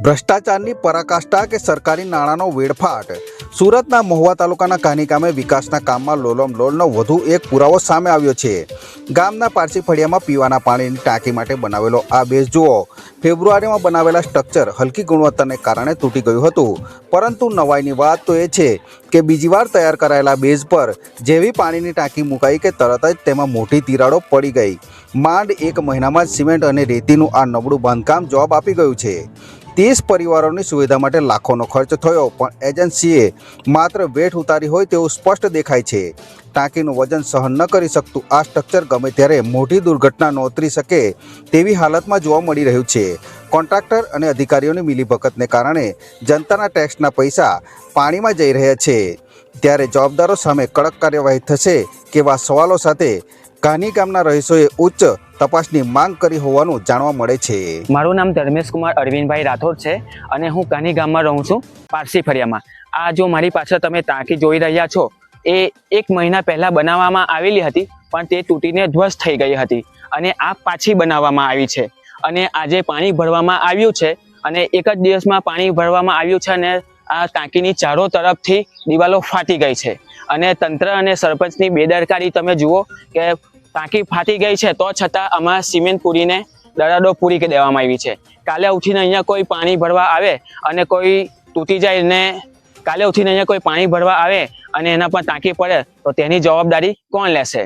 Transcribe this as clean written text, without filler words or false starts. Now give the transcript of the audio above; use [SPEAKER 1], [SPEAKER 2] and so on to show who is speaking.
[SPEAKER 1] ભ્રષ્ટાચારની પરાકાષ્ઠા કે સરકારી નાણાંનો વેડફાટ। સુરતના મહુવા તાલુકાના કાની ગામે વિકાસના કામમાં લોલમ લોલનો વધુ એક પુરાવો સામે આવ્યો છે। ગામના પારસી ફળિયામાં પીવાના પાણીની ટાંકી માટે બનાવેલો આ બેઝ જુઓ। ફેબ્રુઆરીમાં બનાવેલા સ્ટ્રક્ચર હલકી ગુણવત્તાને કારણે તૂટી ગયું હતું, પરંતુ નવાઈની વાત તો એ છે કે બીજી વાર તૈયાર કરાયેલા બેઝ પર જેવી પાણીની ટાંકી મુકાઈ કે તરત જ તેમાં મોટી તિરાડો પડી ગઈ। માંડ એક મહિનામાં જ સિમેન્ટ અને રેતીનું આ નબળું બાંધકામ જવાબ આપી ગયું છે। 30 પરિવારોની સુવિધા માટે લાખોનો ખર્ચ થયો, પણ એજન્સીએ માત્ર વેઠ ઉતારી હોય તેવું સ્પષ્ટ દેખાય છે। ટાંકીનું વજન સહન ન કરી શકતું આ સ્ટ્રક્ચર ગમે ત્યારે મોટી દુર્ઘટના નોતરી શકે તેવી હાલતમાં જોવા મળી રહ્યું છે। કોન્ટ્રાક્ટર અને અધિકારીઓની મિલીભગતને કારણે જનતાના ટેક્સના પૈસા પાણીમાં જઈ રહ્યા છે, ત્યારે જવાબદારો સામે કડક કાર્યવાહી થશે કેવા સવાલો સાથે કાની ગામના રહીશોએ ઉચ્ચ તપાસની માંગ કરી હોવાનું જાણવા મળે છે।
[SPEAKER 2] મારું નામ ધર્મેશ કુમાર અરવિંદભાઈ રાઠોડ છે અને હું કાની ગામમાં રહું છું, પારસી ફળિયામાં। આ જો મારી પાછળ તમે ટાંકી જોઈ રહ્યા છો એ 1 મહિના પહેલા બનાવવામાં આવેલી હતી, પણ તે તૂટીને ધ્વસ્ત થઈ ગઈ હતી અને આ પાછી બનાવવામાં આવી છે। અને આજે પાણી ભરવામાં આવ્યું છે અને એક જ દિવસમાં પાણી ભરવામાં આવ્યું છે અને આ ટાંકીની ચારો તરફથી દિવાલો ફાટી ગઈ છે। અને તંત્ર અને સરપંચની બેદરકારી તમે જુઓ કે ટાંકી ફાટી ગઈ છે તો છતાં આમાં સિમેન્ટ પૂરીને દરાડો પૂરી દેવામાં આવી છે। કાલે ઉઠીને અહીંયા કોઈ પાણી ભરવા આવે અને કોઈ તૂટી જાય ને કાલે ઉઠીને અહીંયા કોઈ પાણી ભરવા આવે અને એના પર ટાંકી પડે તો તેની જવાબદારી કોણ લેશે?